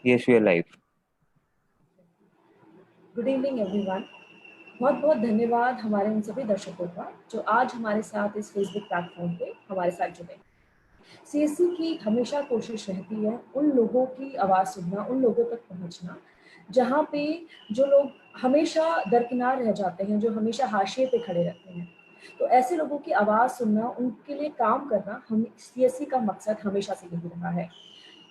Yes, we are live. Good evening everyone. बहुत बहुत धन्यवाद हमारे उन सभी दर्शकों का जो आज हमारे साथ इस फेसबुक प्लेटफॉर्म पे हमारे साथ जुड़े। सीएससी की हमेशा कोशिश रहती है उन लोगों की आवाज़ सुनना, उन लोगों तक पहुंचना जहां पे जो लोग हमेशा दरकिनार रह जाते हैं, जो हमेशा हाशिए पे खड़े रहते हैं। तो ऐसे लोगों की आवाज़ सुनना, उनके लिए काम करना हम सीएससी का मकसद हमेशा से यही रहा है।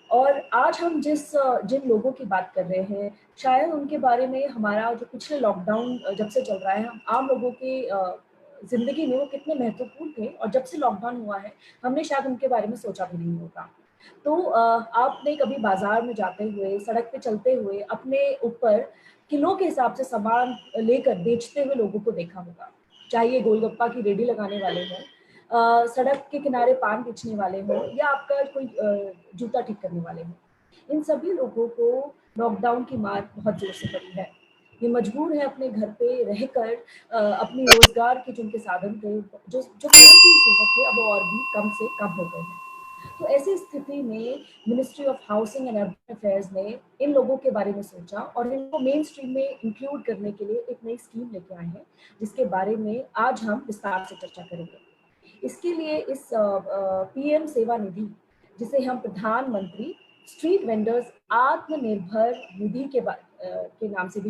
और आज हम जिन लोगों की बात कर रहे हैं, शायद उनके बारे में हमारा जो पिछले लॉकडाउन जब से चल रहा है, हम आम लोगों की ज़िंदगी में वो कितने महत्वपूर्ण थे और जब से लॉकडाउन हुआ है, हमने शायद उनके बारे में सोचा भी नहीं होगा। तो आपने कभी बाज़ार में जाते हुए, सड़क पे चलते हुए अपने ऊपर किलो के हिसाब से सामान लेकर बेचते हुए लोगों को देखा होगा। चाहे ये गोलगप्पा की रेडी लगाने वाले हों, सड़क के किनारे पान बेचने वाले हों या आपका कोई जूता ठीक करने वाले हों। इन सभी लोगों को लॉकडाउन की मार बहुत ज़ोर से पड़ी है। ये मजबूर हैं अपने घर पे रहकर अपनी रोज़गार के जो उनके साधन थे, जो पहले से ही सीमित थे, अब वो और भी कम से कम हो गए हैं। तो ऐसी स्थिति में ministry of housing and urban affairs ने इन लोगों के बारे में सोचा और इनको मेन स्ट्रीम में इंक्लूड करने के लिए एक नई स्कीम लेके आए हैं, जिसके बारे में आज हम विस्तार से चर्चा करेंगे। इसके लिए इस पीएम सेवा निधि, जिसे हम प्रधानमंत्री स्ट्रीट वेंडर्स आत्मनिर्भर निधि के नाम से भी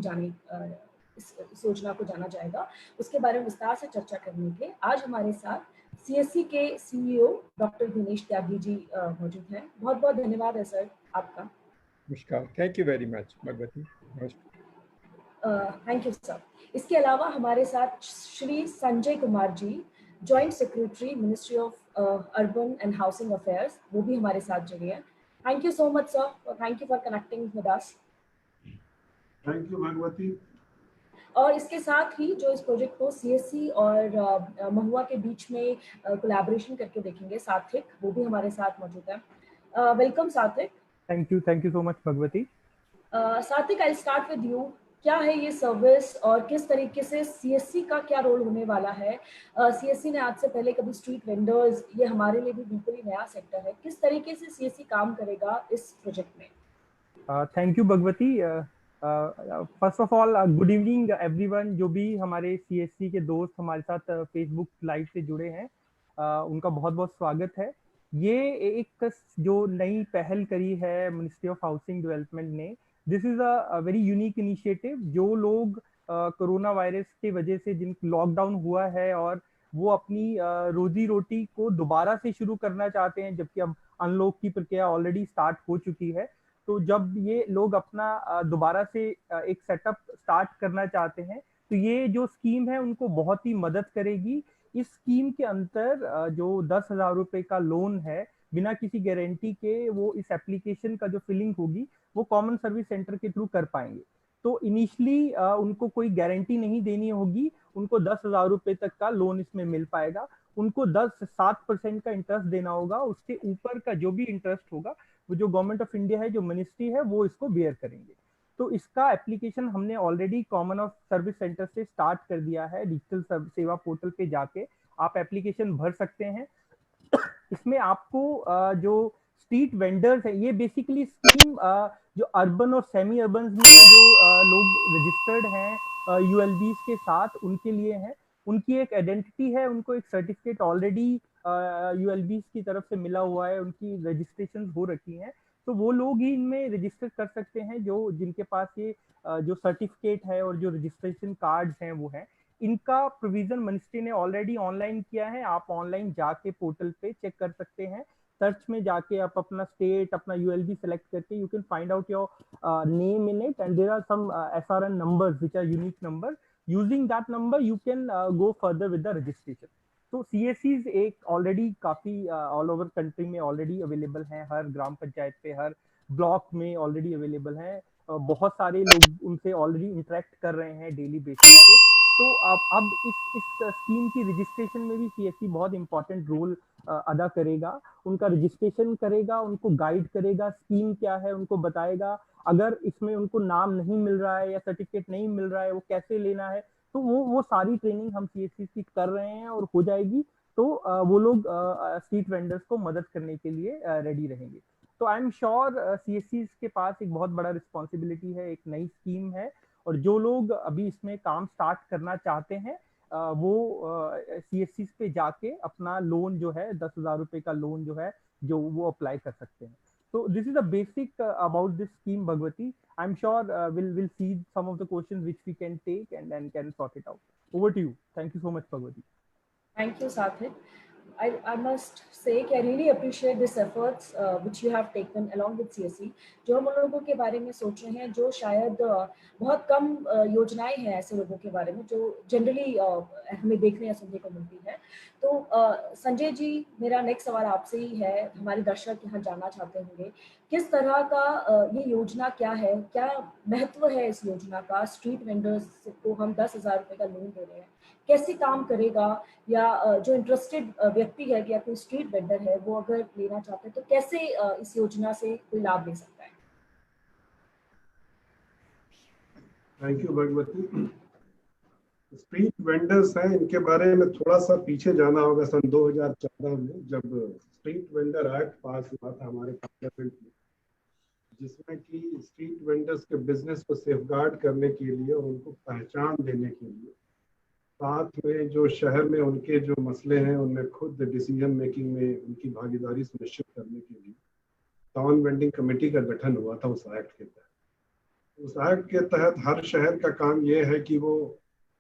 इस योजना को जाना जाएगा, उसके बारे में विस्तार से चर्चा करने के आज हमारे साथ सीएससी के सीईओ डॉक्टर दिनेश त्यागी जी मौजूद हैं। बहुत बहुत धन्यवाद है सर आपका। नमस्कार, thank you very much Bhagwati. नमस्कार। Thank you sir. इसके अलावा हमारे साथ Shri Sanjay Kumar ji, joint secretary ministry of urban and housing affairs, वो भी हमारे साथ जुड़े हैं। Thank you so much sir, thank you for connecting with us. Thank you Bhagwati. और इसके साथ ही जो इस प्रोजेक्ट को सीएससी और महुआ के बीच में कोलैबोरेशन करके देखेंगे, सात्विक, वो भी हमारे साथ मौजूद है। वेलकम सात्विक। Thank you so much Bhagwati. सात्विक, आई स्टार्ट विद यू। क्या है ये सर्विस और किस तरीके से सीएससी का क्या रोल होने वाला है? सीएससी ने आज से पहले कभी स्ट्रीट वेंडर्स, ये हमारे लिए भी बिल्कुल ही नया सेक्टर है, किस तरीके से सीएससी काम करेगा इस प्रोजेक्ट में? Thank you Bhagwati. First of all good evening everyone, जो भी हमारे सीएससी के दोस्त हमारे साथ फेसबुक लाइव से जुड़े हैं, उनका बहुत बहुत स्वागत है। ये एक जो नई पहल करी है मिनिस्ट्री ऑफ हाउसिंग डेवलपमेंट ने, this is a very unique initiative. जो लोग कोरोना वायरस की वजह से जिन लॉकडाउन हुआ है और वो अपनी रोजी रोटी को दोबारा से शुरू करना चाहते हैं, जबकि अब अनलॉक की प्रक्रिया ऑलरेडी स्टार्ट हो चुकी है, तो जब ये लोग अपना दोबारा से एक सेटअप स्टार्ट करना चाहते हैं, तो ये जो स्कीम है उनको बहुत ही मदद करेगी। इस स्कीम के अंतर जो 10,000 रुपए का लोन है, बिना किसी गारंटी के वो इस एप्लीकेशन का जो फिलिंग होगी वो कॉमन सर्विस सेंटर के थ्रू कर पाएंगे। तो इनिशियली उनको कोई गारंटी नहीं देनी होगी, उनको 10,000 रुपए तक का लोन इसमें मिल पाएगा। उनको 10-7% का इंटरेस्ट देना होगा, उसके ऊपर का जो भी इंटरेस्ट होगा वो जो गवर्नमेंट ऑफ इंडिया है, जो मिनिस्ट्री है, वो इसको बेयर करेंगे। तो इसका एप्लीकेशन हमने already common of service centre से स्टार्ट कर दिया है। डिजिटल सेवा पोर्टल पे जाके आप एप्लीकेशन भर सकते हैं। इसमें आपको जो स्ट्रीट वेंडर्स है, ये बेसिकली स्कीम जो अर्बन और सेमी अर्बन में जो लोग रजिस्टर्ड हैं यूएलबीज के साथ, उनके लिए है। उनकी एक आइडेंटिटी है, उनको एक सर्टिफिकेट ऑलरेडी यूएलबीज की तरफ से मिला हुआ है, उनकी रजिस्ट्रेशन हो रखी है। तो वो लोग ही इनमें रजिस्टर कर सकते हैं जो जिनके पास ये जो सर्टिफिकेट है और जो रजिस्ट्रेशन कार्ड्स हैं वो है। इनका प्रोविजन मिनिस्ट्री ने ऑलरेडी ऑनलाइन किया है। आप ऑनलाइन जाके पोर्टल पे चेक कर सकते हैं। सर्च में जाके आप अपना स्टेट, अपना यूएलबी सेलेक्ट करके you can find out your name in it, and there are some SRN numbers which are unique number. Using that number you can go further with the registration. तो सीएससीज एक already काफी all over country में already available हैं, हर ग्राम पंचायत पे, हर ब्लॉक में ऑलरेडी अवेलेबल हैं। बहुत सारे लोग उनसे ऑलरेडी इंटरेक्ट कर रहे हैं डेली बेसिस पे। तो अब इस स्कीम की रजिस्ट्रेशन में भी सीएससी बहुत इंपॉर्टेंट रोल अदा करेगा। उनका रजिस्ट्रेशन करेगा, उनको गाइड करेगा, स्कीम क्या है उनको बताएगा। अगर इसमें उनको नाम नहीं मिल रहा है या सर्टिफिकेट नहीं मिल रहा है, वो कैसे लेना है, तो वो सारी ट्रेनिंग हम सीएससी की कर रहे हैं और हो जाएगी। तो वो लोग स्ट्रीट वेंडर्स को मदद करने के लिए रेडी रहेंगे। तो आई एम श्योर CSCs के पास एक बहुत बड़ा रिस्पॉन्सिबिलिटी है, एक नई स्कीम है, और जो लोग अभी इसमें काम स्टार्ट करना चाहते हैं वो CSCs पे जाके अपना लोन जो है 10,000 रुपए का लोन जो है जो वो अप्लाई कर सकते हैं. So this is the basic about this scheme, Bhagwati. I'm sure we'll see some of the questions which we can take and then can sort it out. Over to you. Thank you so much, Bhagwati. Thank you, Sathit. I must say कि I really appreciate this efforts which you have taken along with CSC. जो हम लोगों के बारे में सोच रहे हैं, जो शायद बहुत कम योजनाएं हैं ऐसे लोगों के बारे में जो जनरली हमें देखने या सुनने को मिलती है. तो संजय जी, मेरा नेक्स्ट सवाल आपसे ही है. हमारे दर्शक यहाँ जानना चाहते होंगे किस तरह का ये योजना क्या है, क्या महत्व है इस योजना का. स्ट्रीट वेंडर्स को हम 10,000 रुपए का लोन दे रहे हैं, कैसे काम करेगा, या जो इंटरेस्टेड व्यक्ति है या कोई स्ट्रीट वेंडर है वो अगर लेना चाहते हैं तो कैसे इस योजना से कोई लाभ ले सकता है. Thank you Bhagwati. Street vendors हैं, इनके बारे में थोड़ा सा पीछे जाना होगा. सन 2014 में जब स्ट्रीट वेंडर एक्ट पास हुआ था हमारे पार्लियामेंट में, जिसमें कि स्ट्रीट वेंडर्स के बिजनेस को सेफगार्ड करने के लिए और उनको पहचान देने के लिए, साथ में जो शहर में उनके जो मसले हैं उनमें खुद डिसीजन मेकिंग में उनकी भागीदारी सुनिश्चित करने के लिए टाउन वेंडिंग कमेटी का गठन हुआ था उस एक्ट के तहत. उस एक्ट के तहत हर शहर का काम ये है कि वो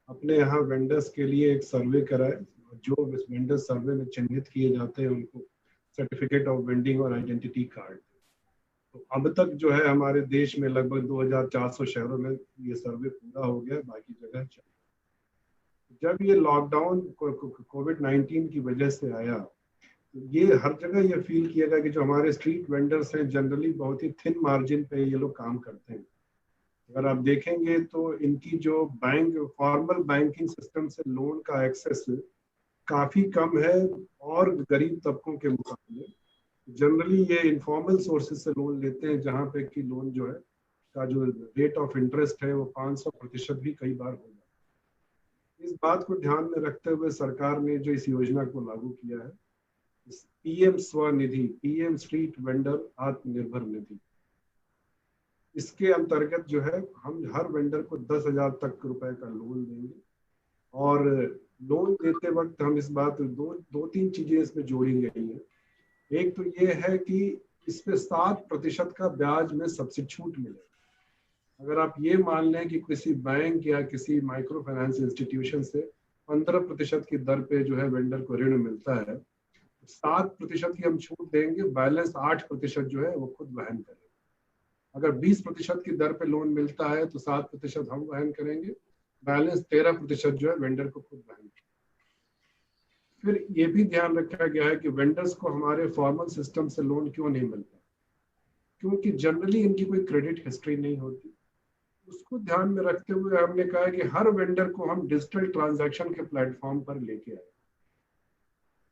अपने यहाँ वेंडर्स के लिए एक सर्वे कराए. जो वेंडर्स सर्वे में चिन्हित किए जाते हैं उनको सर्टिफिकेट ऑफ वेंडिंग और आइडेंटिटी कार्ड. तो अब तक जो है हमारे देश में लगभग 2400 शहरों में ये सर्वे पूरा हो गया, बाकी जगह चल. जब ये लॉकडाउन कोविड-19 की वजह से आया तो ये हर जगह ये फील किया गया कि जो हमारे स्ट्रीट वेंडर्स हैं जनरली बहुत ही थिन मार्जिन पे ये लोग काम करते हैं. अगर आप देखेंगे तो इनकी जो फॉर्मल बैंकिंग सिस्टम से लोन का एक्सेस काफ़ी कम है और गरीब तबकों के मुकाबले. जनरली ये इनफॉर्मल सोर्सेज से लोन लेते हैं जहाँ पे कि लोन जो है का जो रेट ऑफ इंटरेस्ट है वो 500% भी कई बार हो जाता है. इस बात को ध्यान में रखते हुए सरकार ने जो इस योजना को लागू किया है, PM Svanidhi, PM street vendor Atmanirbhar Nidhi, इसके अंतर्गत जो है हम हर वेंडर को 10,000 तक रुपए का लोन देंगे. और लोन देते वक्त हम इस बात दो तीन चीजें इसमें जोड़ी गई हैं. एक तो ये है कि इसमें 7% का ब्याज में सबसे छूट मिलेगा. अगर आप ये मान लें कि किसी बैंक या किसी माइक्रो फाइनेंस इंस्टीट्यूशन से 15% की दर पे जो है वेंडर को ऋण मिलता है, 7% की हम छूट देंगे, बैलेंस 8% जो है वो खुद वहन करेंगे. अगर 20% की दर पे लोन मिलता है तो 7% हम वहन करेंगे, बैलेंस 13% जो है वेंडर को खुद वहन करेंगे. फिर ये भी ध्यान रखा गया है कि वेंडर्स को हमारे फॉर्मल सिस्टम से लोन क्यों नहीं मिलता, क्योंकि जनरली इनकी कोई क्रेडिट हिस्ट्री नहीं होती. उसको ध्यान में रखते हुए हमने कहा कि हर वेंडर को हम डिजिटल ट्रांजैक्शन के प्लेटफॉर्म पर लेके आए.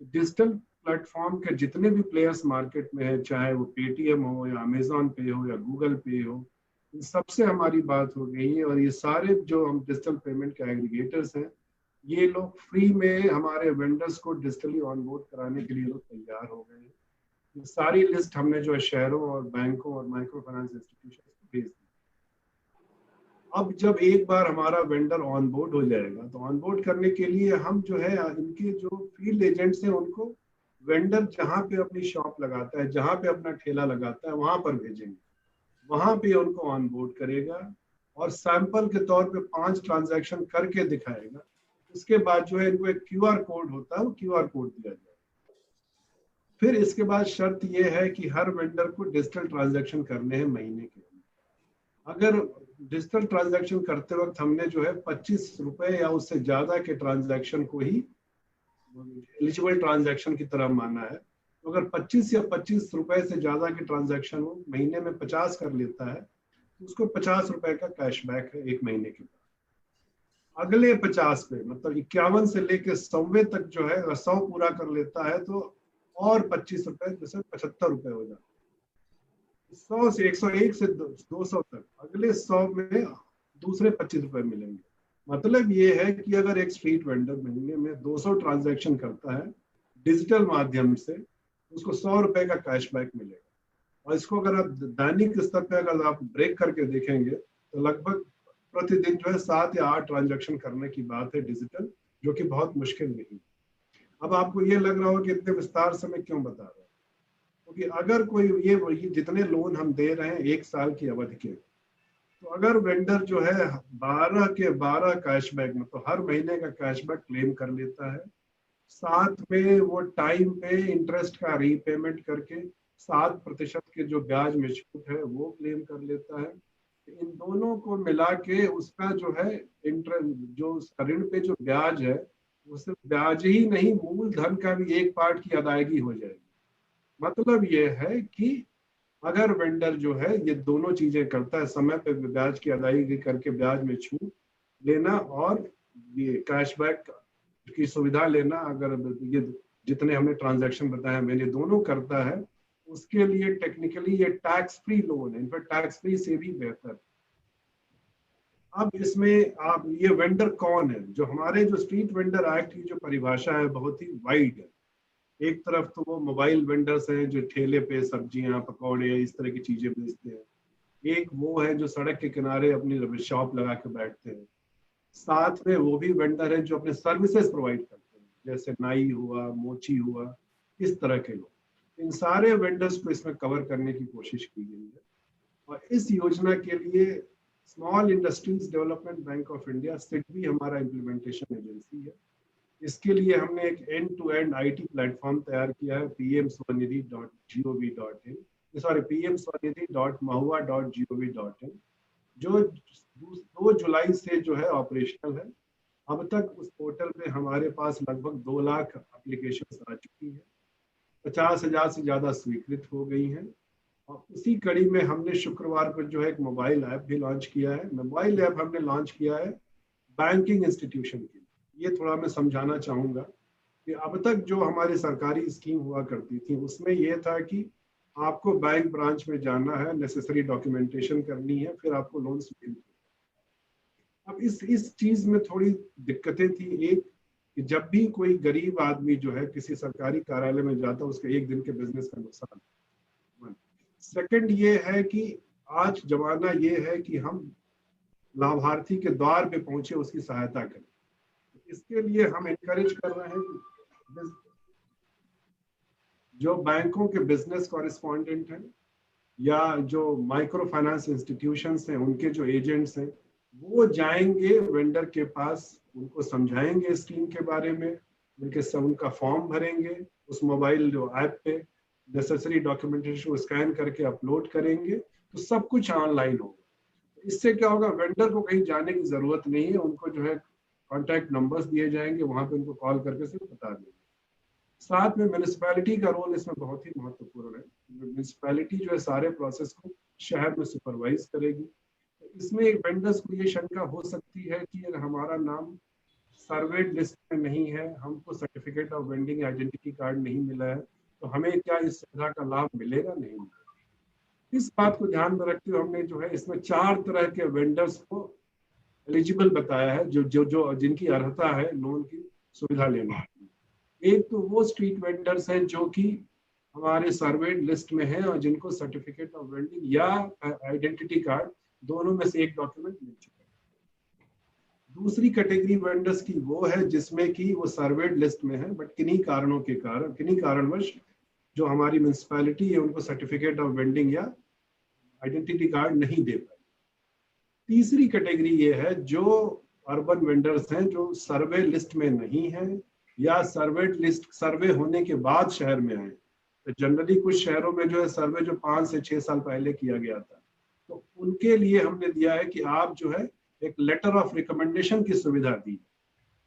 डिजिटल प्लेटफॉर्म के जितने भी प्लेयर्स मार्केट में है, चाहे वो पेटीएम हो या अमेजॉन पे हो या गूगल पे हो, इन सबसे हमारी बात हो गई है. और ये सारे जो हम डिजिटल पेमेंट के एग्रीगेटर्स हैं, ये लोग फ्री में हमारे वेंडर्स को डिजिटली ऑनबोर्ड कराने के लिए लोग तैयार हो गए हैं. ये सारी लिस्ट हमने जो है शहरों और बैंकों और माइक्रो फाइनेंस इंस्टीट्यूशन को भेज दी. अब जब एक बार हमारा वेंडर ऑनबोर्ड हो जाएगा तो ऑनबोर्ड करने के लिए हम जो है इनके जो फील्ड एजेंट्स हैं उनको वेंडर जहाँ पे अपनी शॉप लगाता है, जहाँ पे अपना ठेला लगाता है, वहां पर भेजेंगे. वहां पे उनको ऑनबोर्ड करेगा और सैंपल के तौर पे 5 ट्रांजैक्शन करके दिखाएगा. उसके बाद जो है इनको एक QR कोड होता है, वो QR कोड दिया जाएगा. फिर इसके बाद शर्त ये है कि हर वेंडर को डिजिटल ट्रांजैक्शन करने हैं महीने के. अगर डिजिटल ट्रांजैक्शन करते वक्त हमने जो है 25 रुपए या उससे ज्यादा के ट्रांजैक्शन को ही एलिजिबल ट्रांजैक्शन की तरह माना है, तो अगर 25 या 25 रुपए से ज्यादा के ट्रांजैक्शन हो, महीने में 50 कर लेता है तो उसको 50 रुपए का कैशबैक है एक महीने के बाद. अगले 50 पे मतलब 51 से लेके 100वें तक जो है, अगर 100 पूरा कर लेता है तो और 25 रुपए, जैसे 75 रुपए हो जाते. 100 से 101 से 200 तक अगले 100 में दूसरे 25 रुपए मिलेंगे. मतलब ये है कि अगर एक स्ट्रीट वेंडर महीने में 200 ट्रांजैक्शन करता है डिजिटल माध्यम से, उसको 100 रुपए का कैशबैक मिलेगा. और इसको अगर आप दैनिक स्तर पे अगर आप ब्रेक करके देखेंगे तो लगभग प्रतिदिन जो है 7 या 8 ट्रांजैक्शन करने की बात है डिजिटल, जो कि बहुत मुश्किल नहीं। अब आपको ये लग रहा हो कि इतने विस्तार से मैं क्यों बता रहा हूँ, क्योंकि अगर कोई ये जितने लोन हम दे रहे हैं 1 साल की अवधि के, तो अगर वेंडर जो है 12 के 12 कैशबैक मतलब हर महीने का कैशबैक क्लेम कर लेता है, साथ में वो टाइम पे इंटरेस्ट का रीपेमेंट करके 7% के जो ब्याज में छूट है वो क्लेम कर लेता है, इन दोनों को मिला के उसका जो है इंटरेस्ट, जो ऋण पे जो ब्याज है वो सिर्फ ब्याज ही नहीं, मूलधन का भी एक पार्ट की अदायगी हो जाएगी। मतलब ये है कि अगर वेंडर जो है ये दोनों चीजें करता है, समय पे ब्याज की अदायगी करके ब्याज में छूट लेना और ये कैशबैक की सुविधा लेना, अगर ये जितने हमने ट्रांजैक्शन बताया मैंने दोनों करता है, उसके लिए टेक्निकली ये टैक्स फ्री लोन है, इनफैक्ट टैक्स फ्री से भी बेहतर। अब इसमें आप ये वेंडर कौन है, जो हमारे जो स्ट्रीट वेंडर एक्ट की जो परिभाषा है बहुत ही वाइड है। एक तरफ तो वो मोबाइल वेंडर्स हैं जो ठेले पे सब्जियां पकौड़े इस तरह की चीजें बेचते हैं, एक वो है जो सड़क के किनारे अपनी शॉप लगा के बैठते हैं, साथ में वो भी वेंडर है जो अपने सर्विसेज प्रोवाइड करते हैं, जैसे नाई हुआ, मोची हुआ, इस तरह के लोग। इन सारे वेंडर्स को इसमें कवर करने की कोशिश की गई है। और इस योजना के लिए small industries development bank of India SIDBI हमारा इम्प्लीमेंटेशन एजेंसी है। इसके लिए हमने एक end to end IT platform तैयार किया है, pmswanidhi.gov.in, सॉरी pmswanidhi.mahua.gov.in, जो 2 जुलाई से जो है ऑपरेशनल है। अब तक उस पोर्टल पे हमारे पास लगभग 2 लाख एप्लीकेशन आ चुकी है, 50,000 से ज्यादा स्वीकृत हो गई हैं। और उसी कड़ी में हमने शुक्रवार को जो है एक मोबाइल ऐप भी लॉन्च किया है। मोबाइल ऐप हमने लॉन्च किया है बैंकिंग इंस्टीट्यूशन के लिए। ये थोड़ा मैं समझाना चाहूँगा कि अब तक जो हमारी सरकारी स्कीम हुआ करती थी उसमें यह था कि आपको बैंक ब्रांच में जाना है, नेसेसरी डॉक्यूमेंटेशन करनी है, फिर आपको लोन स्वीकृत। अब इस चीज में थोड़ी दिक्कतें थी। एक कि जब भी कोई गरीब आदमी जो है किसी सरकारी कार्यालय में जाता है उसके एक दिन के बिजनेस का नुकसान। सेकंड ये है कि आज जमाना ये है कि हम लाभार्थी के द्वार पे पहुंचे उसकी सहायता करें। इसके लिए हम इनकरेज कर रहे हैं कि जो बैंकों के बिजनेस कॉरेस्पॉन्डेंट हैं या जो माइक्रो फाइनेंस इंस्टीट्यूशंस हैं उनके जो एजेंट्स हैं वो जाएंगे वेंडर के पास, उनको समझाएंगे स्कीम के बारे में, उनका फॉर्म भरेंगे, उस मोबाइल जो ऐप पे नेसेसरी डॉक्यूमेंटेशन को स्कैन करके अपलोड करेंगे, तो सब कुछ ऑनलाइन होगा। इससे क्या होगा, वेंडर को कहीं जाने की जरूरत नहीं है, उनको जो है कॉन्टैक्ट नंबर्स दिए जाएंगे, वहां पे उनको कॉल करके सिर्फ बता देंगे। साथ में म्यूनिसिपैलिटी का रोल इसमें बहुत ही महत्वपूर्ण है। म्यूनिसिपैलिटी जो है सारे प्रोसेस को शहर में सुपरवाइज करेगी। इसमें एक वेंडर्स को ये शंका हो सकती है कि अगर हमारा नाम सर्वेड लिस्ट में नहीं है, हमको certificate of vending identity card नहीं मिला है, तो हमें क्या इस सुविधा का लाभ मिलेगा, नहीं मिलेगा। इस बात को ध्यान में रखते हुए हमने जो है इसमें 4 तरह के वेंडर्स को एलिजिबल बताया है जो जिनकी अर्हता है लोन की सुविधा लेने की। एक तो वो स्ट्रीट वेंडर्स हैं जो कि हमारे सर्वेड लिस्ट में है और जिनको सर्टिफिकेट ऑफ वेंडिंग या आइडेंटिटी कार्ड दोनों में से एक डॉक्यूमेंट मिल चुका है। दूसरी कैटेगरी वेंडर्स की वो है जिसमें कि वो सर्वेड लिस्ट में है बट किन्हीं कारणवश जो हमारी म्यूनिसिपैलिटी है उनको सर्टिफिकेट ऑफ वेंडिंग या आइडेंटिटी कार्ड नहीं दे पाई। तीसरी कैटेगरी ये है जो अर्बन वेंडर्स हैं जो सर्वे लिस्ट में नहीं है या सर्वे होने के बाद शहर में आए। तो जनरली कुछ शहरों में जो है सर्वे जो 5 से 6 साल पहले किया गया था, तो उनके लिए हमने दिया है कि आप जो है एक लेटर ऑफ रिकमेंडेशन की सुविधा दी।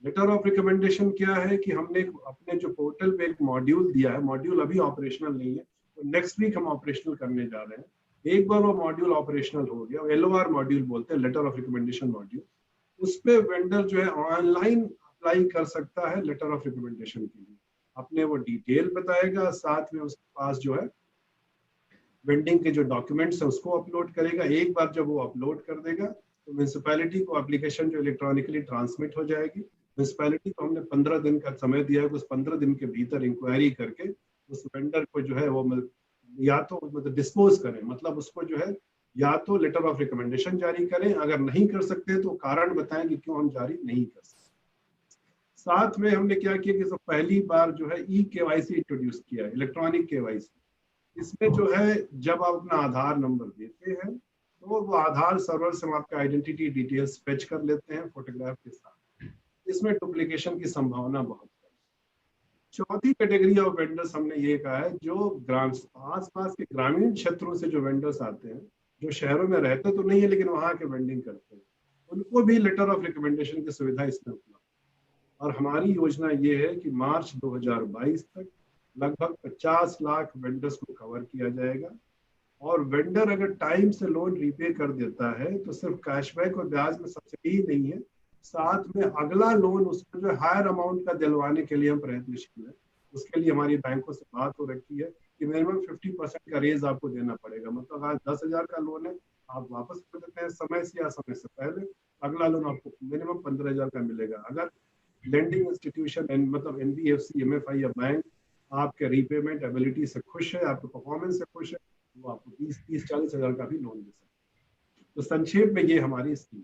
लेटर ऑफ रिकमेंडेशन क्या है कि हमने अपने जो पोर्टल पे एक मॉड्यूल दिया है, मॉड्यूल अभी ऑपरेशनल नहीं है, तो नेक्स्ट वीक हम ऑपरेशनल करने जा रहे हैं। एक बार वो मॉड्यूल ऑपरेशनल हो गया, LOR मॉड्यूल बोलते हैं, लेटर ऑफ रिकमेंडेशन मॉड्यूल, उस पे वेंडर जो है ऑनलाइन अप्लाई कर सकता है लेटर ऑफ रिकमेंडेशन के लिए। अपने वो डिटेल बताएगा, साथ में उसके पास जो है वेंडिंग के जो डॉक्यूमेंट्स है उसको अपलोड करेगा। एक बार जब वो अपलोड कर देगा तो म्यूनिसिपैलिटी को एप्लीकेशन जो इलेक्ट्रॉनिकली ट्रांसमिट हो जाएगी। म्यूनिसिपैलिटी को हमने 15 दिन का समय दिया है, उस 15 दिन के भीतर इंक्वायरी करके उस वेंडर को जो है वो या तो मतलब डिस्पोज करें, मतलब उसको जो है या तो लेटर ऑफ रिकमेंडेशन जारी करें, अगर नहीं कर सकते तो कारण बताएं कि क्यों हम जारी नहीं कर सकते। साथ में हमने क्या किया कि सब पहली बार जो है ई-केवाईसी इंट्रोड्यूस किया, इलेक्ट्रॉनिक केवाईसी। इसमें जो है जब आप अपना आधार नंबर देते हैं तो वो आधार सर्वर से हम आपका आइडेंटिटी डिटेल्स फेच कर लेते हैं फोटोग्राफ के साथ। इसमें डुप्लीकेशन की संभावना बहुत है। चौथी कैटेगरी ऑफ वेंडर्स हमने ये कहा है जो ग्राम आसपास के ग्रामीण क्षेत्रों से जो वेंडर्स आते हैं, जो शहरों में रहते तो नहीं है लेकिन वहां के वेंडिंग करते हैं, उनको भी लेटर ऑफ रिकमेंडेशन की सुविधा इसमें उपलब्ध। और हमारी योजना ये है कि मार्च 2022 तक लगभग 50 लाख वेंडर्स को कवर किया जाएगा। और वेंडर अगर टाइम से लोन रीपे कर देता है तो सिर्फ कैशबैक और ब्याज में सब्सिडी ही नहीं है, साथ में अगला लोन उसको जो हायर अमाउंट का दिलवाने के लिए हम प्रयत्नशील हैं। उसके लिए हमारी बैंकों से बात हो रखी है कि मिनिमम 50% का रेज आपको देना पड़ेगा। मतलब आज 10,000 का लोन है, आप वापस कर देते हैं समय से या समय से पहले, अगला लोन आपको मिनिमम 15,000 का मिलेगा। अगर लेंडिंग इंस्टीट्यूशन मतलब NBFC, MFI या बैंक आपके रीपेमेंट एबिलिटी से खुश है, आपके परफॉर्मेंस से खुश है, वो आपको 30-40 हजार का भी लोन दे सकते हैं। तो संक्षेप में ये हमारी स्कीम।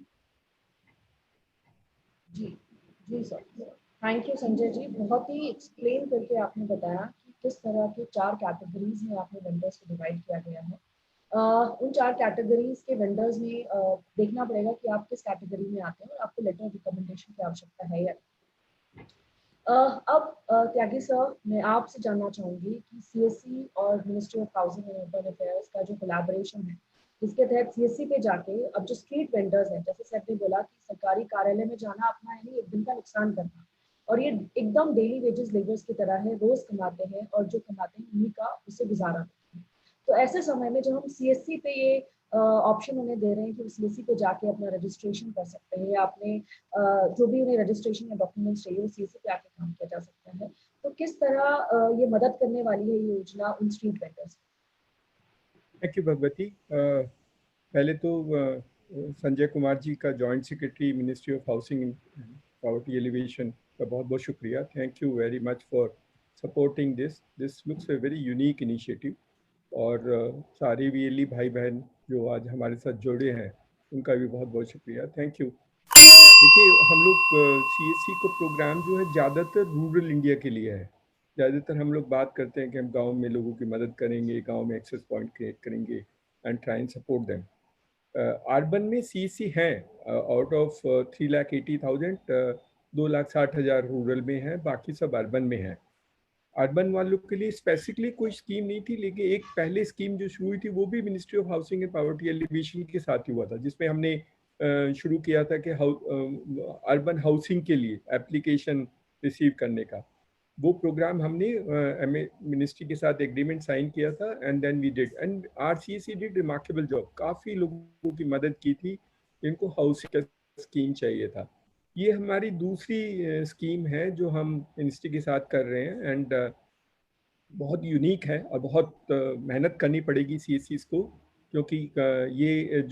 जी जी sir, thank you Sanjay ji, बहुत ही एक्सप्लेन करके आपने बताया कि किस तरह के 4 कैटेगरीज में आपने वेंडर्स को डिवाइड किया गया है। उन 4 कैटेगरीज के वेंडर्स में देखना पड़ेगा कि आप किस कैटेगरी में आते हैं और आपको लेटर रिकमेंडेशन की आवश्यकता है या अब त्यागी सर, मैं आपसे जानना चाहूंगी कि CSC और ministry of housing and urban affairs का जो कोलैबोरेशन है, जिसके तहत CSC पे जाके अब जो स्ट्रीट वेंडर्स हैं, जैसे सर ने बोला कि सरकारी कार्यालय में जाना अपना यानी एक दिन का नुकसान करना, और ये एकदम डेली वेजेस लेबर्स की तरह है, रोज कमाते हैं और जो कमाते हैं उन्हीं का उससे गुजारा करते हैं। तो ऐसे समय में जब हम CSC पे ये ऑप्शन उन्हें दे रहे हैं कि वो CSC पे जाके अपना रजिस्ट्रेशन कर सकते हैं या अपने जो भी उन्हें रजिस्ट्रेशन या डॉक्यूमेंट्स चाहिए वो CSC पे आके काम किया जा सकता है, तो किस तरह ये मदद करने वाली है ये योजना उन street vendors? Thank you Bhagwati. पहले तो संजय कुमार जी का joint secretary ministry of housing and poverty alleviation का बहुत बहुत शुक्रिया। Thank you very much for supporting this looks a very unique initiative. और सारे VLE भाई बहन जो आज हमारे साथ जुड़े हैं उनका भी बहुत बहुत शुक्रिया, थैंक यू। देखिए, हम लोग CSC को प्रोग्राम जो है ज़्यादातर रूरल इंडिया के लिए है। ज़्यादातर हम लोग बात करते हैं कि हम गांव में लोगों की मदद करेंगे, गांव में एक्सेस पॉइंट क्रिएट करेंगे and try and support them. Urban में CSC है, आउट ऑफ 3,80,000 2,60,000 रूरल में है, बाकी सब अर्बन में है। अर्बन वालों के लिए स्पेसिफिकली कोई स्कीम नहीं थी, लेकिन एक पहले स्कीम जो शुरू हुई थी वो भी ministry of housing and poverty alleviation के साथ ही हुआ था, जिसमें हमने शुरू किया था कि अर्बन हाउसिंग के लिए एप्लीकेशन रिसीव करने का। वो प्रोग्राम हमने मिनिस्ट्री के साथ एग्रीमेंट साइन किया था and then we did, and RCSC did remarkable job. काफ़ी लोगों की मदद की थी जिनको हाउसिंग का स्कीम चाहिए था। ये हमारी दूसरी स्कीम है जो हम मिनिस्ट्री के साथ कर रहे हैं एंड बहुत यूनिक है और बहुत मेहनत करनी पड़ेगी CSCs को, क्योंकि ये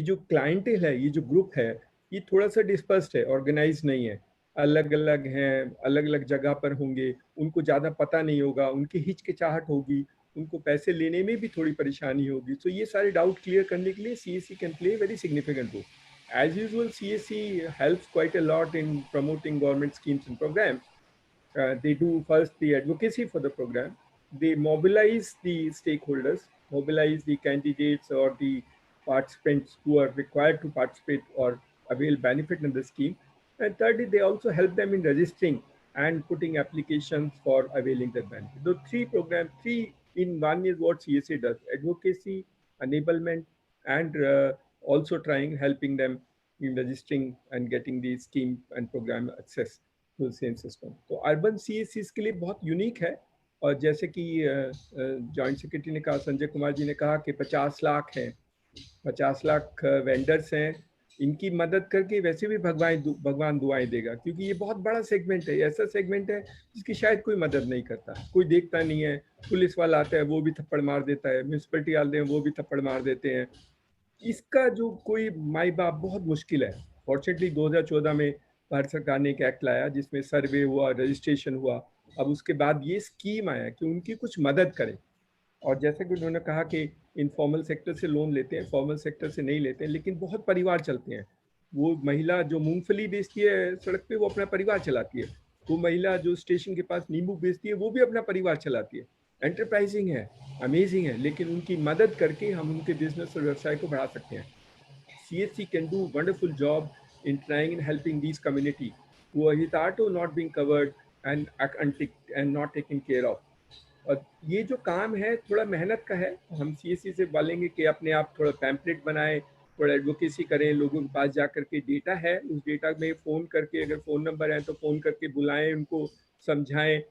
जो क्लाइंटेल है, ये जो ग्रुप है, ये थोड़ा सा डिस्पर्स्ड है, ऑर्गेनाइज नहीं है, अलग अलग हैं, अलग अलग जगह पर होंगे, उनको ज़्यादा पता नहीं होगा, उनकी हिचकिचाहट होगी, उनको पैसे लेने में भी थोड़ी परेशानी होगी। तो ये सारे डाउट क्लियर करने के लिए CSC can play very significant role. As usual, CSC helps quite a lot in promoting government schemes and programs. They do first the advocacy for the program. They mobilize the stakeholders, mobilize the candidates or the participants who are required to participate or avail benefit in the scheme. And thirdly, they also help them in registering and putting applications for availing the benefit. The three in one is what CSA does: advocacy, enablement, and also helping them in registering and getting the scheme and program access to the same system. तो urban CSC के लिए बहुत unique है। और जैसे कि joint secretary ने कहा, संजय कुमार जी ने कहा कि 50 लाख हैं, 50 लाख वेंडर्स हैं, इनकी मदद करके वैसे भी भगवान दुआएं देगा, क्योंकि ये बहुत बड़ा सेगमेंट है, ऐसा सेगमेंट है जिसकी शायद कोई मदद नहीं करता, कोई देखता नहीं है। पुलिस वाला आता है वो भी थप्पड़ मार देता है, म्यूनसिपलिटी वाले हैं वो भी थप्पड़ मार देते हैं। इसका जो कोई माई बाप बहुत मुश्किल है। फॉर्चुनेटली 2014 में भारत सरकार ने एक एक्ट लाया जिसमें सर्वे हुआ, रजिस्ट्रेशन हुआ। अब उसके बाद ये स्कीम आया कि उनकी कुछ मदद करें। और जैसे कि उन्होंने कहा कि इनफॉर्मल सेक्टर से लोन लेते हैं, फॉर्मल सेक्टर से नहीं लेते हैं, लेकिन बहुत परिवार चलते हैं। वो महिला जो मूंगफली बेचती है सड़क पे, वो अपना परिवार चलाती है। वो महिला जो स्टेशन के पास नींबू बेचती है, वो भी अपना परिवार चलाती है। एंटरप्राइजिंग है, अमेजिंग है, लेकिन उनकी मदद करके हम उनके बिजनेस और व्यवसाय को बढ़ा सकते हैं। CSC can do wonderful job in trying and helping these community who are hitherto not being covered and not taken care of. और ये जो काम है थोड़ा मेहनत का है। हम CSC से बोलेंगे कि अपने आप थोड़ा पैम्पलेट बनाएं, थोड़ा एडवोकेसी करें, लोगों के पास जा करके डेटा है, उस डेटा में फ़ोन करके, अगर फ़ोन नंबर है तो फ़ोन करके बुलाएं, उनको समझाएं,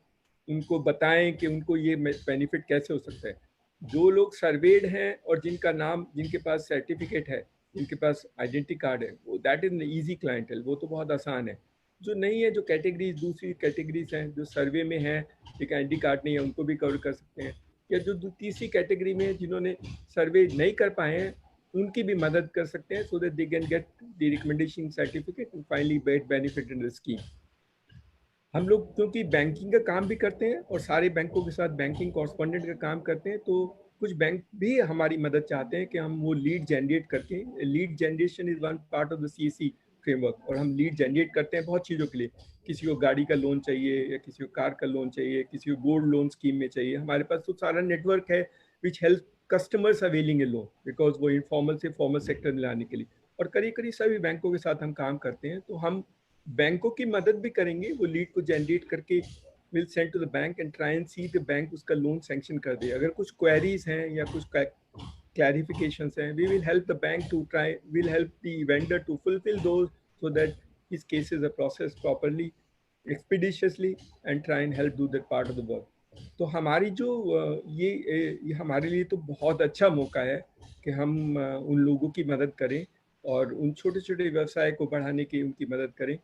उनको बताएं कि उनको ये बेनिफिट कैसे हो सकता है। जो लोग सर्वेड हैं और जिनका नाम, जिनके पास सर्टिफिकेट है, जिनके पास आइडेंटिटी कार्ड है, वो दैट इज ईजी क्लाइंटल, वो तो बहुत आसान है। जो नहीं है, जो कैटेगरीज, दूसरी कैटेगरीज हैं, जो सर्वे में है, एक आईडी कार्ड नहीं है, उनको भी कवर कर सकते हैं। या जो तीसरी कैटेगरी में है, जिन्होंने सर्वे नहीं कर पाए हैं, उनकी भी मदद कर सकते हैं, so that they can get the recommendation certificate and finally get benefit in the scheme. हम लोग क्योंकि बैंकिंग का काम भी करते हैं और सारे बैंकों के साथ बैंकिंग कॉरस्पॉन्डेंट का काम करते हैं, तो कुछ बैंक भी हमारी मदद चाहते हैं कि हम वो लीड जनरेट करके, lead generation is one part of the CSC framework, और हम लीड जनरेट करते हैं बहुत चीज़ों के लिए। किसी को गाड़ी का लोन चाहिए, या किसी को कार का लोन चाहिए, किसी को गोल्ड लोन स्कीम में चाहिए, हमारे पास तो सारा नेटवर्क है which help customers availing A loan, because वो इनफॉर्मल से फॉर्मल सेक्टर में लाने के लिए। और करीब करीब सभी बैंकों के साथ हम काम करते हैं, तो हम बैंकों की मदद भी करेंगे। वो लीड को जनरेट करके will send to the bank and try and see the bank उसका लोन सैंक्शन कर दे। अगर कुछ क्वेरीज हैं या कुछ clarifications हैं, we will help the bank to try, we'll help the vendor to fulfill those so that his cases are processed properly, expeditiously, and try and help do that part of the work. तो हमारी जो ये हमारे लिए तो बहुत अच्छा मौका है कि हम उन लोगों की मदद करें और उन छोटे छोटे व्यवसाय को बढ़ाने की उनकी मदद करें।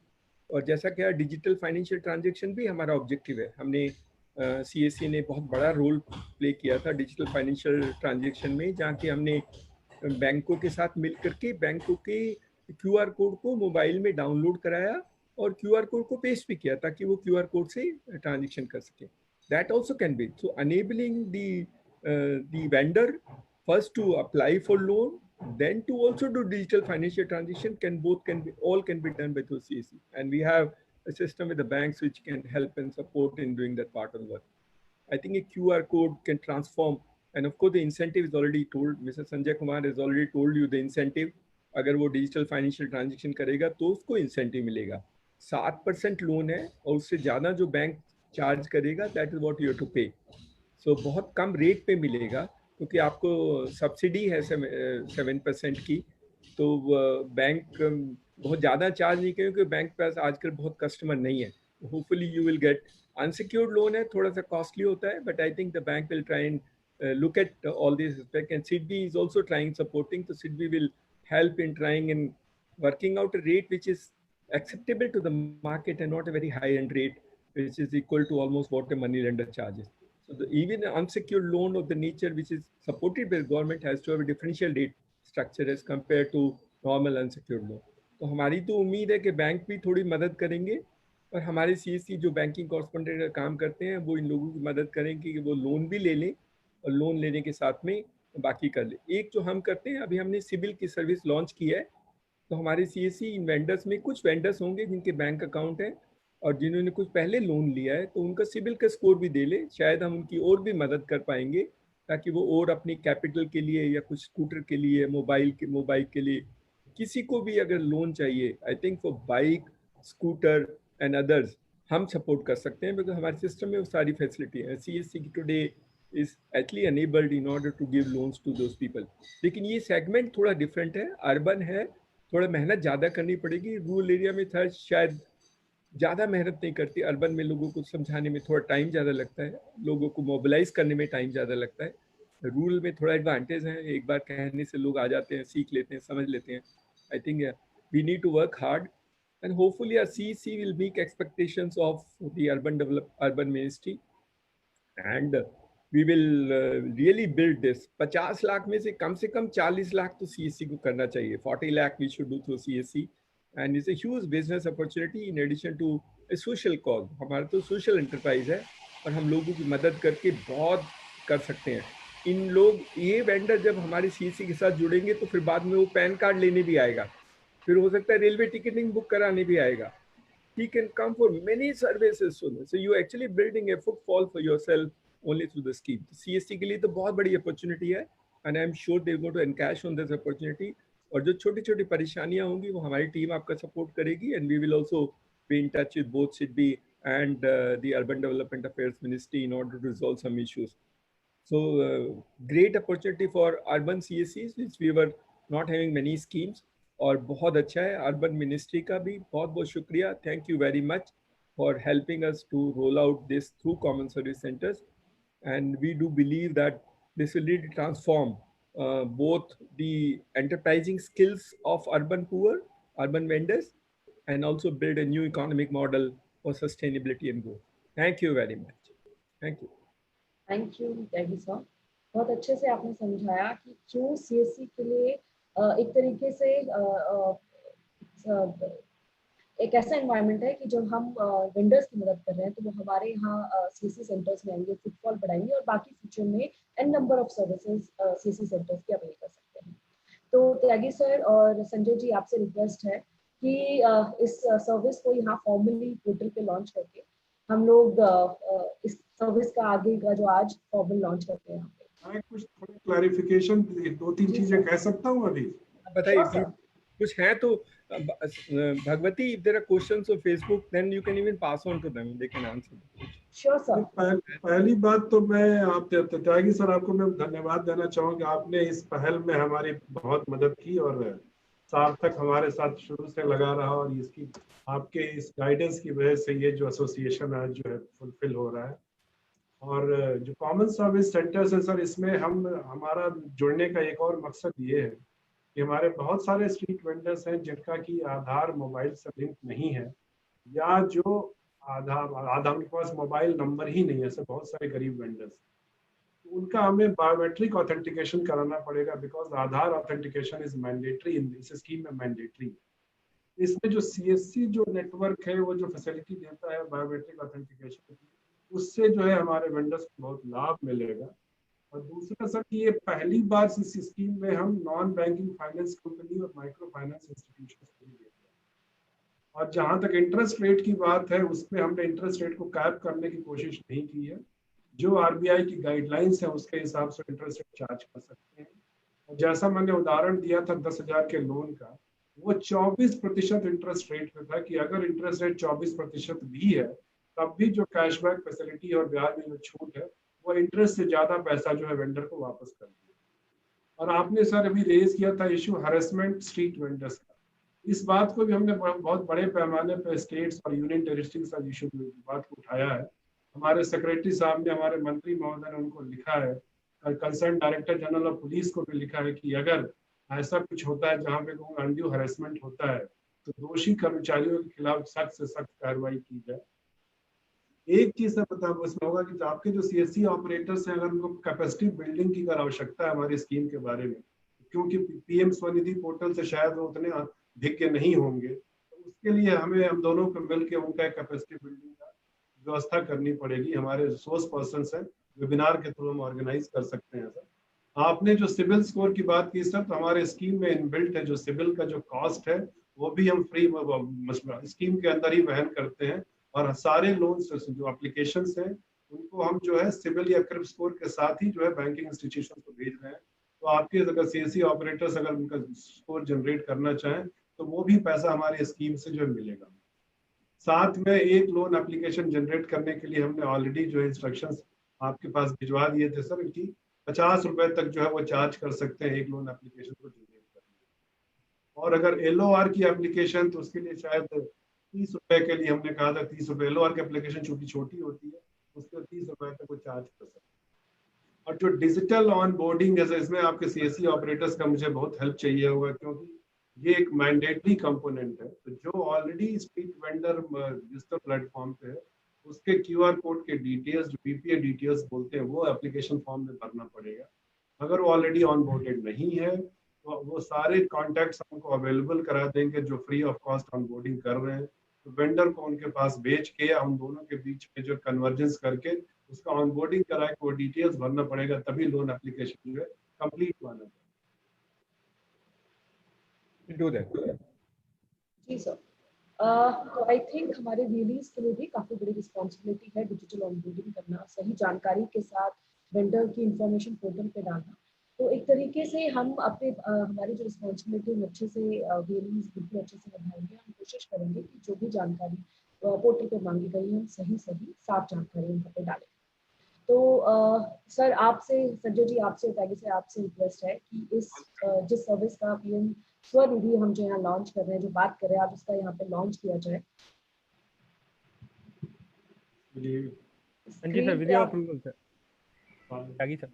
और जैसा कि डिजिटल फाइनेंशियल ट्रांजैक्शन भी हमारा ऑब्जेक्टिव है। हमने CSC ने बहुत बड़ा रोल प्ले किया था डिजिटल फाइनेंशियल ट्रांजैक्शन में, जहाँ कि हमने बैंकों के साथ मिल करके बैंकों के QR कोड को मोबाइल में डाउनलोड कराया और QR कोड को पेस्ट भी किया ताकि वो QR कोड से ट्रांजैक्शन कर सके। That also can be so enabling the vendor first to apply for loan, then to also do digital financial transaction can be done by through CSC, and we have a system with the banks which can help and support in doing that part of the work. I think a QR code can transform, and of course the incentive is already told. Mr. Sanjay Kumar has already told you the incentive. अगर वो digital financial transaction करेगा तो उसको incentive मिलेगा। 7% loan है और उससे ज़्यादा जो बैंक चार्ज करेगा that is what you have to pay. So बहुत कम रेट पे मिलेगा क्योंकि आपको सब्सिडी है 7% की, तो बैंक बहुत ज़्यादा चार्ज नहीं करें क्योंकि बैंक के पास आजकल बहुत कस्टमर नहीं है। Hopefully you will get unsecured loan है, थोड़ा सा कॉस्टली होता है, but I think the bank will try and look at all these aspects, and SIDBI is also trying supporting, so SIDBI will help in trying and working out a rate which is acceptable to the market and not a very high end rate which is equal to almost what a money lender charges. So even an unsecured loan of the nature which is supported by the government has to have a differential rate structure as compared to normal unsecured loan. तो हमारी तो उम्मीद है कि bank भी थोड़ी मदद करेंगे और हमारे CSC जो बैंकिंग कॉरस्पॉन्डेंट का काम करते हैं वो इन लोगों की मदद करेंगे कि वो लोन भी ले लें और लोन लेने के साथ में बाकी कर ले। एक जो हम करते हैं, अभी हमने सिबिल की सर्विस लॉन्च की है, तो हमारे CSC इन वेंडर्स में कुछ वेंडर्स होंगे जिनके बैंक अकाउंट है और जिन्होंने कुछ पहले लोन लिया है, तो उनका सिबिल का स्कोर भी दे ले, शायद हम उनकी और भी मदद कर पाएंगे ताकि वो और अपनी कैपिटल के लिए या कुछ स्कूटर के लिए, मोबाइल के लिए, किसी को भी अगर लोन चाहिए, I think for bike, scooter and others हम सपोर्ट कर सकते हैं बिकॉज हमारे सिस्टम में वो सारी फैसिलिटी है। CSC today is actually enabled in order to give loans to those people. लेकिन ये सेगमेंट थोड़ा डिफरेंट है, अर्बन है, थोड़ा मेहनत ज़्यादा करनी पड़ेगी। रूरल एरिया में था शायद ज़्यादा मेहनत नहीं करती, अर्बन में लोगों को समझाने में थोड़ा टाइम ज़्यादा लगता है, लोगों को मोबिलाइज करने में टाइम ज़्यादा लगता है। रूरल में थोड़ा एडवांटेज है, एक बार कहने से लोग आ जाते हैं, सीख लेते हैं, समझ लेते हैं। I think we need to work hard and hopefully our CSC will meet expectations of the urban ministry and we will really build this. 50 lakh में से कम 40 लाख तो CSC को करना चाहिए। 40 lakh we should do through CSC and it's a huge business opportunity in addition to a social cause. हमारा तो social enterprise है और हम लोगों की मदद करके बहुत कर सकते हैं। इन लोग ये वेंडर जब हमारे सीएससी के साथ जुड़ेंगे तो फिर बाद में वो पैन कार्ड लेने भी आएगा, फिर हो सकता है रेलवे टिकटिंग बुक कराने भी आएगा. He can come for many services soon. So you actually building a footfall for yourself only through the scheme. CSC के लिए तो बहुत बड़ी अपॉर्चुनिटी है, and I'm sure they're going to encash on this opportunity. और जो छोटी छोटी परेशानियां होंगी वो हमारी टीम आपका सपोर्ट करेगी, and we will also be in touch with both SIDBI and the Urban Development Affairs Ministry in order to resolve some issues. So great opportunity for urban CSCs, which we were not having many schemes. और बहुत अच्छा है. Urban ministry का भी बहुत बहुत शुक्रिया. Thank you very much for helping us to roll out this through common service centres, and we do believe that this will read transform both the enterprising skills of urban poor, urban vendors, and also build a new economic model for sustainability and growth. Thank you very much. Thank you. Thank you sir. बहुत अच्छे से आपने समझाया कि क्यों CSC के लिए एक तरीके से एक ऐसा एनवायरनमेंट है कि जब हम वेंडर्स की मदद कर रहे हैं तो वो हमारे यहाँ सीएससी सेंटर्स में आएंगे, फुटफॉल बढ़ाएंगे और बाकी फ्यूचर में an number of services CSC centres की अवेल कर सकते हैं. तो त्यागी सर और संजय जी, आपसे रिक्वेस्ट है कि इस सर्विस को यहाँ फॉर्मली पोर्टल पे लॉन्च करके हम लोग इस सर्विस का आगे का जो आज फॉर्मल लॉन्च करते हैं यहाँ पे. मैं कुछ थोड़ा क्लैरिफिकेशन 2-3 चीजें कह सकता हूँ अभी. बताइए कुछ है तो. Bhagwati, if there are questions on Facebook, then you can even pass on to them. They can answer. Sure, sir. पहली बात तो मैं आप त्यागी सर आपको मैं धन्यवाद देना चाहूँगा. आपने इस पहल में हमारी बहुत मदद की और सार्थक हमारे साथ शुरू से लगा रहा, और इसकी आपके इस गाइडेंस की वजह से ये जो एसोसिएशन आज जो है फुलफिल हो रहा है. और जो कॉमन सर्विस सेंटर्स है सर, इसमें हमारा जुड़ने का एक और मकसद ये है कि हमारे बहुत सारे स्ट्रीट वेंडर्स हैं जिनका कि आधार मोबाइल से लिंक नहीं है, या जो आधार उनके पास मोबाइल नंबर ही नहीं है. ऐसे बहुत सारे गरीब वेंडर्स, तो उनका हमें बायोमेट्रिक ऑथेंटिकेशन कराना पड़ेगा, because Aadhaar authentication is mandatory in this scheme में. मैंडेटरी इसमें जो सीएससी जो नेटवर्क है वो जो फैसिलिटी देता है बायोमेट्रिक ऑथेंटिकेशन, उससे जो है हमारे वेंडर्स को बहुत लाभ मिलेगा. और दूसरा सर कि ये पहली बार इस स्कीम में हम नॉन बैंकिंग फाइनेंस कंपनी और माइक्रो फाइनेंस इंस्टीट्यूशन को भी देते हैं. और जहां तक इंटरेस्ट रेट की बात है, उसमें हमने इंटरेस्ट रेट को कैप करने की कोशिश नहीं की है. जो आरबीआई की गाइडलाइंस है उसके हिसाब से इंटरेस्ट रेट चार्ज कर सकते हैं. और जैसा मैंने उदाहरण दिया था 10,000 के लोन का, वो 24% इंटरेस्ट रेट पे था कि अगर इंटरेस्ट रेट 24% भी है तब भी जो कैशबैक फैसिलिटी और ब्याज में जो छूट है वो इंटरेस्ट से ज्यादा पैसा जो है वेंडर को वापस कर दिया. और आपने सर अभी रेज किया था इशू हरेसमेंट स्ट्रीट वेंडर्स का. इस बात को भी हमने बहुत बड़े पैमाने पर स्टेट्स और यूनियन टेरिटरी के साथ इशू बात को उठाया है. हमारे सेक्रेटरी साहब ने, हमारे मंत्री महोदय ने उनको लिखा है, concern director general of police को भी लिखा है कि अगर ऐसा कुछ होता है जहाँ पे कोई अनड्यू हरेसमेंट होता है तो दोषी कर्मचारियों के खिलाफ सख्त से सख्त कार्रवाई की जाए. एक चीज बता उसमें होगा कि आपके जो सीएससी ऑपरेटर्स हैं, अगर उनको कैपेसिटी बिल्डिंग की अगर आवश्यकता है हमारी स्कीम के बारे में, क्योंकि पीएम स्वनिधि पोर्टल से शायद वो उतने भिज्ञ नहीं होंगे, तो उसके लिए हमें हम दोनों को मिलकर उनका कैपेसिटी बिल्डिंग का व्यवस्था करनी पड़ेगी. हमारे रिसोर्स पर्सन है, वेबिनार के थ्रू हम ऑर्गेनाइज कर सकते हैं. सर आपने जो सिविल स्कोर की बात की सर, तो हमारे स्कीम में इनबिल्ट है जो सिविल का जो कॉस्ट है वो भी हम फ्री स्कीम के अंदर ही वहन करते हैं. और सारे लोन्स जो एप्लीकेशंस हैं उनको हम जो है सिविल या क्रिप स्कोर के साथ ही जो है बैंकिंग इंस्टीट्यूशन को भेज रहे हैं. तो आपके अगर सीएससी ऑपरेटर्स अगर उनका स्कोर जनरेट करना चाहें तो वो भी पैसा हमारे स्कीम से जो मिलेगा. साथ में एक लोन एप्लीकेशन जनरेट करने के लिए हमने ऑलरेडी जो इंस्ट्रक्शंस आपके पास भिजवा दिए थे सर, इनकी 50 रुपए तक जो है वो चार्ज कर सकते हैं एक लोन एप्लीकेशन को जनरेट करने. और अगर एलओआर की एप्लीकेशन तो उसके लिए शायद 30 रुपए के लिए हमने कहा था. 30 रुपए एलओआर की एप्लीकेशन चूंकि छोटी होती है उसके 30 रुपए तक वो चार्ज कर सकते हैं. और जो डिजिटल ऑन बोर्डिंग है, इसमें आपके सीएससी ऑपरेटर्स का मुझे बहुत हेल्प चाहिए होगा, क्योंकि ये एक मैंडेटरी कंपोनेंट है. तो जो already street vendor digital platform पे है उसके क्यूआर कोड के डिटेल्स, जो बीपीए डिटेल्स बोलते हैं, वो एप्लीकेशन फॉर्म में भरना पड़ेगा. अगर वो ऑलरेडी ऑन बोर्डेड नहीं है तो वो सारे कॉन्टैक्ट्स हमको अवेलेबल करा देंगे जो free of cost on boarding कर रहे हैं. तो वेंडर को उनके पास भेज के हम दोनों के बीच में जो कन्वर्जेंस करके उसका ऑनबोर्डिंग करा के वो डिटेल्स भरना पड़ेगा, तभी लोन एप्लीकेशन जो है कंप्लीट होना Do that. Ji sir. तो आई थिंक हमारे व्यूअर्स के लिए भी काफी बड़ी रिस्पॉन्सिबिलिटी है डिजिटल ऑनबोर्डिंग करना, सही जानकारी के साथ वेंडर की इंफॉर्मेशन पोर्टल पे डालना। तो एक तरीके से हम अपने हमारी जो रिस्पॉन्सिबिलिटी अच्छे से व्यूअर्स बिल्कुल अच्छे से निभाएंगे। हम कोशिश करेंगे कि जो भी जानकारी पोर्टल पे मांगी गई है हम सही साफ जानकारी उन पे डालें। तो सर आपसे, संजय जी आपसे, टैगी से आपसे रिक्वेस्ट है कि इस जिस सर्विस का पीएम स्वनिधि हम जो यहाँ लॉन्च कर रहे हैं, जो बात कर रहे हैं, आप उसका यहाँ पे लॉन्च किया जाए। Sanjay sir, video approval sir. Tyagi sir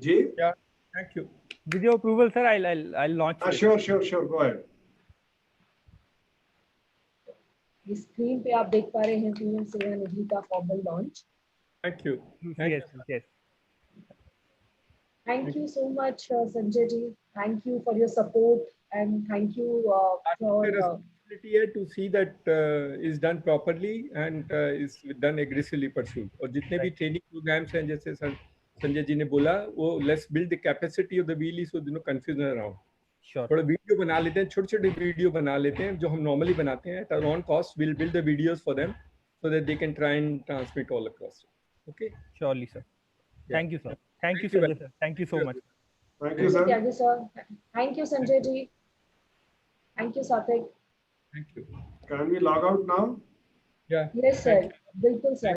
ji Yeah, thank you. Video approval, sir. I'll launch it. Sure. Go ahead. इस स्क्रीन पे आप देख पा रहे हैं पीएम सेवा निधि का formal launch. Thank you. Yes. Thank you so much, Sanjay ji. Thank you for your support and thank you for responsibility है to see that is done properly and is done aggressively pursued. और जितने भी training programmes हैं, जैसे संजय जी ने बोला, वो let's build the capacity of the wheelie so there's no confusion around. Sure. थोड़ा वीडियो बना लेते हैं, छोटे वीडियो बना लेते हैं जो हम नॉर्मली बनाते हैं। At our own cost, we'll build the videos for them so that they can try and transmit all across. Okay. Surely, sir. Yeah. Thank you, sir. Thank you, Sanjay sir. Thank you so much. Thank you, sir. Thank you, sir. Thank you, Sanjay ji. Thank you, Sathik. Thank you. Can we log out now? Yeah. Yes, sir. बिल्कुल sir.